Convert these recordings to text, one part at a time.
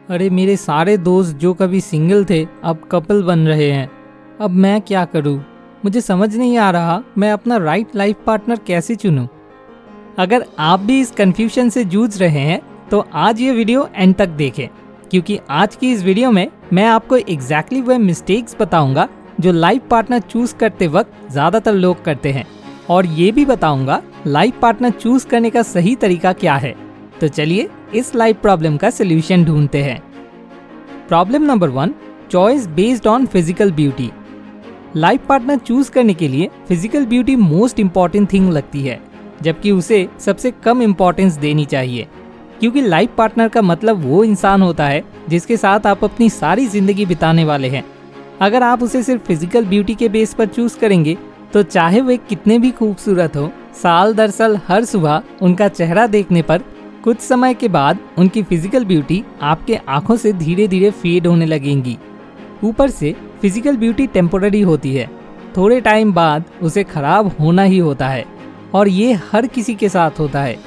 अरे मेरे सारे दोस्त जो कभी सिंगल थे अब कपल बन रहे हैं। अब मैं क्या करूं? मुझे समझ नहीं आ रहा मैं अपना राइट लाइफ पार्टनर कैसे चुनूं। अगर आप भी इस कंफ्यूजन से जूझ रहे हैं तो आज ये वीडियो एंड तक देखें, क्योंकि आज की इस वीडियो में मैं आपको एग्जैक्टली वह मिस्टेक्स बताऊंगा जो लाइफ पार्टनर चूज करते वक्त ज्यादातर लोग करते हैं, और ये भी बताऊंगा लाइफ पार्टनर चूज करने का सही तरीका क्या है। तो चलिए इस लाइफ प्रॉब्लम का सोल्यूशन ढूंढते हैं। Problem number 1, choice based on physical beauty. Life partner choose करने के लिए physical beauty most important thing लगती है, जबकि उसे सबसे कम इम्पोर्टेंस देनी चाहिए, क्योंकि लाइफ पार्टनर का मतलब वो इंसान होता है जिसके साथ आप अपनी सारी जिंदगी बिताने वाले हैं। अगर आप उसे सिर्फ फिजिकल ब्यूटी के बेस पर चूज करेंगे तो चाहे वे कितने भी खूबसूरत हो, साल दर साल हर सुबह उनका चेहरा देखने पर कुछ समय के बाद उनकी फिजिकल ब्यूटी आपके आंखों से धीरे धीरे फेड होने लगेंगी। ऊपर से फिजिकल ब्यूटी टेम्पोररी होती है, थोड़े टाइम बाद उसे खराब होना ही होता है, और ये हर किसी के साथ होता है।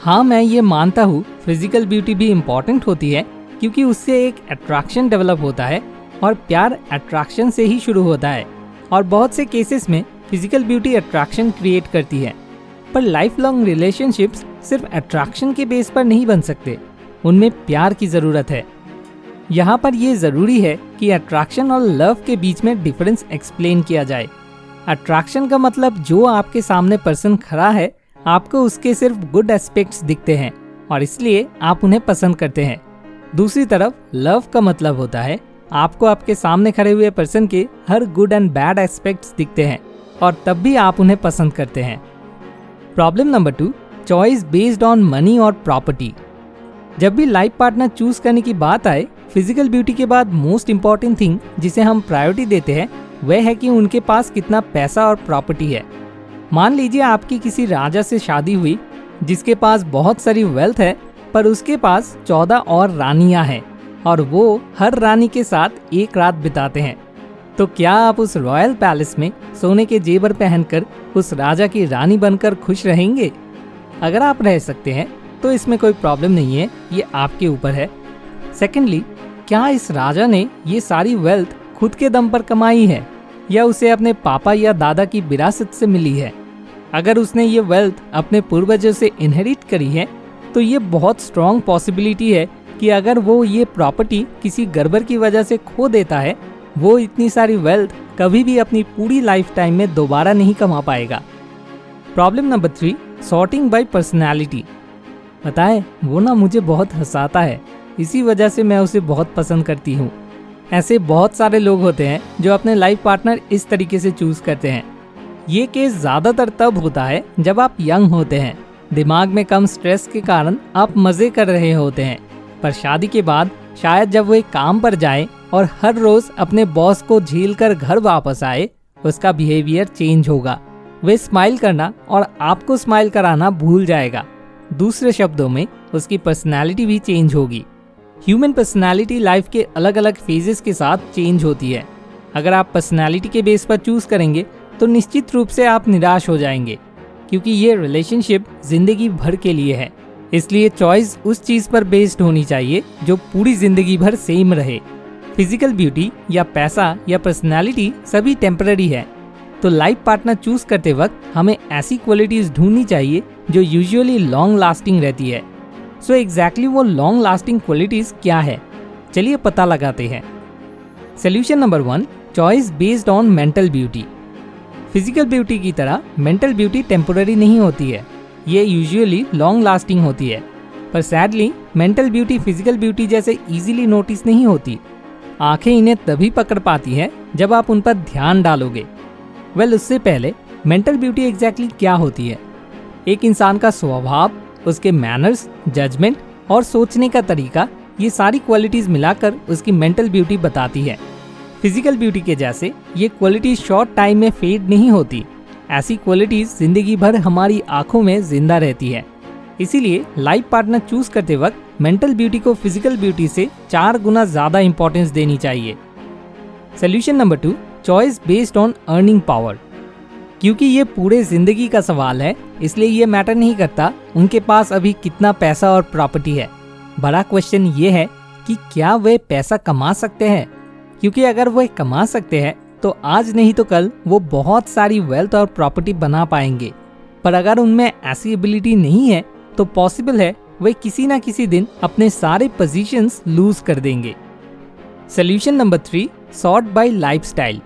हाँ, मैं ये मानता हूँ फिजिकल ब्यूटी भी इम्पॉर्टेंट होती है, क्योंकि उससे एक अट्रैक्शन डेवलप होता है और प्यार अट्रैक्शन से ही शुरू होता है, और बहुत से केसेस में फिजिकल ब्यूटी अट्रैक्शन क्रिएट करती है। पर लाइफ लॉन्ग रिलेशनशिप्स सिर्फ अट्रैक्शन के बेस पर नहीं बन सकते, उनमें प्यार की ज़रूरत है। यहाँ पर यह ज़रूरी है कि अट्रैक्शन और लव के बीच में डिफरेंस एक्सप्लेन किया जाए। अट्रैक्शन का मतलब जो आपके सामने पर्सन खड़ा है, आपको उसके सिर्फ गुड एस्पेक्ट्स दिखते हैं और इसलिए आप उन्हें पसंद करते हैं। दूसरी तरफ लव का मतलब होता है आपको आपके सामने खड़े हुए पर्सन के her good and bad aspects दिखते हैं और तब भी आप उन्हें पसंद करते हैं। Problem number 2, choice based on money और प्रॉपर्टी। जब भी लाइफ पार्टनर चूज करने की बात आए, फिजिकल ब्यूटी के बाद मोस्ट इम्पॉर्टेंट थिंग जिसे हम प्रायोरिटी देते हैं वह है कि उनके पास कितना पैसा और प्रॉपर्टी है। मान लीजिए आपकी किसी राजा से शादी हुई जिसके पास बहुत सारी वेल्थ है, पर उसके पास 14 और रानियां हैं और वो हर रानी के साथ एक रात बिताते हैं। तो क्या आप उस रॉयल पैलेस में सोने के जेवर पहनकर उस राजा की रानी बनकर खुश रहेंगे? अगर आप रह सकते हैं तो इसमें कोई प्रॉब्लम नहीं है, ये आपके ऊपर है। सेकेंडली, क्या इस राजा ने ये सारी वेल्थ खुद के दम पर कमाई है या उसे अपने पापा या दादा की विरासत से मिली है? अगर उसने ये वेल्थ अपने पूर्वजों से इनहेरिट करी है तो ये बहुत स्ट्रॉन्ग पॉसिबिलिटी है कि अगर वो ये प्रॉपर्टी किसी गड़बड़ की वजह से खो देता है, वो इतनी सारी वेल्थ कभी भी अपनी पूरी लाइफ टाइम में दोबारा नहीं कमा पाएगा। Problem number 3, sorting by personality. पता है, वो ना मुझे बहुत हंसाता है, इसी वजह से मैं उसे बहुत पसंद करती हूँ। ऐसे बहुत सारे लोग होते हैं जो अपने लाइफ पार्टनर इस तरीके से चूज करते हैं। ये केस ज़्यादातर तब होता है जब आप यंग होते हैं, दिमाग में कम स्ट्रेस के कारण आप मज़े कर रहे होते हैं, पर शादी के बाद शायद जब वो काम पर जाए और हर रोज अपने बॉस को झेल कर घर वापस आए, उसका बिहेवियर चेंज होगा। वे स्माइल करना और आपको स्माइल कराना भूल जाएगा। दूसरे शब्दों में उसकी पर्सनालिटी भी चेंज होगी। ह्यूमन पर्सनालिटी लाइफ के अलग अलग फेजेस के साथ चेंज होती है। अगर आप पर्सनालिटी के बेस पर चूज करेंगे तो निश्चित रूप से आप निराश हो जाएंगे, क्योंकि ये रिलेशनशिप जिंदगी भर के लिए है। इसलिए चॉइस उस चीज पर बेस्ड होनी चाहिए जो पूरी जिंदगी भर सेम रहे। फिजिकल ब्यूटी या पैसा या पर्सनालिटी सभी टेम्पररी है, तो लाइफ पार्टनर चूज करते वक्त हमें ऐसी क्वालिटीज ढूंढनी चाहिए जो यूजुअली लॉन्ग लास्टिंग रहती है। सो एग्जैक्टली वो लॉन्ग लास्टिंग क्वालिटीज क्या है, चलिए पता लगाते हैं। Solution number 1, choice based on mental beauty. Physical beauty की तरह मेंटल ब्यूटी टेम्पोररी नहीं होती है, ये यूजुअली लॉन्ग लास्टिंग होती है। पर sadly mental beauty physical beauty जैसे इजीली नोटिस नहीं होती। आंखें इन्हें तभी पकड़ पाती हैं जब आप उन पर ध्यान डालोगे। उससे पहले मेंटल ब्यूटी एग्जैक्टली क्या होती है? एक इंसान का स्वभाव, उसके मैनर्स, जजमेंट और सोचने का तरीका, ये सारी क्वालिटीज मिलाकर उसकी मेंटल ब्यूटी बताती है। फिजिकल ब्यूटी के जैसे ये क्वालिटीज शॉर्ट टाइम में फेड नहीं होती। ऐसी क्वालिटीज जिंदगी भर हमारी आंखों में जिंदा रहती है। इसीलिए लाइफ पार्टनर चूज करते वक्त मेंटल ब्यूटी को फिजिकल ब्यूटी से 4 गुना ज्यादा इंपॉर्टेंस देनी चाहिए। Solution number 2, choice based on earning power. क्योंकि ये पूरे जिंदगी का सवाल है, इसलिए ये मैटर नहीं करता उनके पास अभी कितना पैसा और प्रॉपर्टी है। बड़ा क्वेश्चन ये है कि क्या वे पैसा कमा सकते हैं, क्योंकि अगर वे कमा सकते हैं तो आज नहीं तो कल वो बहुत सारी वेल्थ और प्रॉपर्टी बना पाएंगे। पर अगर उनमें ऐसी एबिलिटी नहीं है तो पॉसिबल है वे किसी ना किसी दिन अपने सारे पोजीशंस लूज कर देंगे। Solution number 3, sort by lifestyle.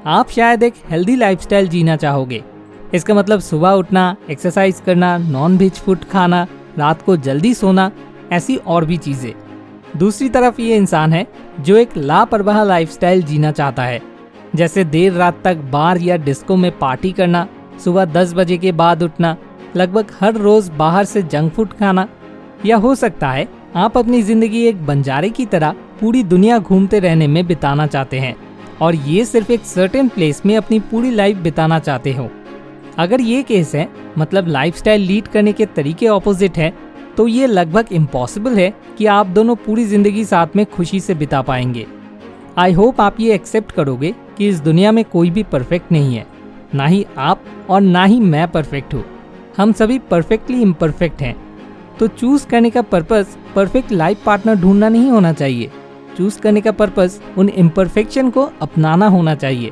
आप शायद एक हेल्दी लाइफस्टाइल जीना चाहोगे। इसका मतलब सुबह उठना, एक्सरसाइज करना, नॉन वेज फूड खाना, रात को जल्दी सोना, ऐसी और भी चीजें। दूसरी तरफ ये इंसान है जो एक लापरवाह लाइफस्टाइल जीना चाहता है, जैसे देर रात तक बार या डिस्को में पार्टी करना, सुबह 10 बजे के बाद उठना, लगभग हर रोज बाहर से जंक फूड खाना। या हो सकता है आप अपनी जिंदगी एक बंजारे की तरह पूरी दुनिया घूमते रहने में बिताना चाहते हैं और ये सिर्फ एक सर्टेन प्लेस में अपनी पूरी लाइफ बिताना चाहते हो। अगर ये केस है, मतलब लाइफस्टाइल लीड करने के तरीके ऑपोजिट है, तो ये लगभग इम्पॉसिबल है कि आप दोनों पूरी जिंदगी साथ में खुशी से बिता पाएंगे। आई होप आप ये एक्सेप्ट करोगे कि इस दुनिया में कोई भी परफेक्ट नहीं है, ना ही आप और ना ही मैं परफेक्ट हूँ। हम सभी परफेक्टली इम्परफेक्ट हैं। तो चूज करने का पर्पस परफेक्ट लाइफ पार्टनर ढूंढना नहीं होना चाहिए। चूज करने का पर्पस उन इम्परफेक्शन को अपनाना होना चाहिए।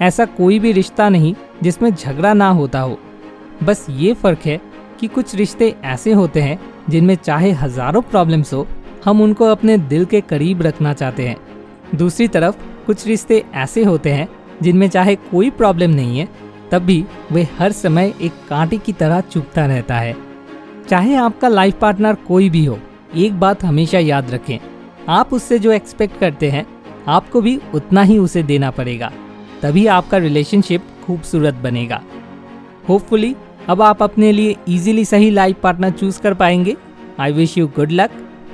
ऐसा कोई भी रिश्ता नहीं जिसमें झगड़ा ना होता हो। बस ये फर्क है कि कुछ रिश्ते ऐसे होते हैं जिनमें चाहे हजारों प्रॉब्लम्स हो, हम उनको अपने दिल के करीब रखना चाहते हैं। दूसरी तरफ कुछ रिश्ते ऐसे होते हैं जिनमें चाहे कोई प्रॉब्लम नहीं है, तब भी वे हर समय एक कांटे की तरह चुभता रहता है। चाहे आपका लाइफ पार्टनर कोई भी हो, एक बात हमेशा याद रखें, आप उससे जो एक्सपेक्ट करते हैं आपको भी उतना ही उसे देना पड़ेगा, तभी आपका रिलेशनशिप खूबसूरत बनेगा। होपफुली अब आप अपने लिए इजीली सही लाइफ पार्टनर चूज कर पाएंगे। I wish you good luck.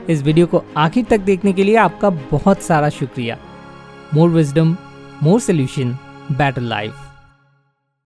इस वीडियो को आखिर तक देखने के लिए आपका बहुत सारा शुक्रिया। मोर विजडम, मोर सोल्यूशन, बेटर लाइफ।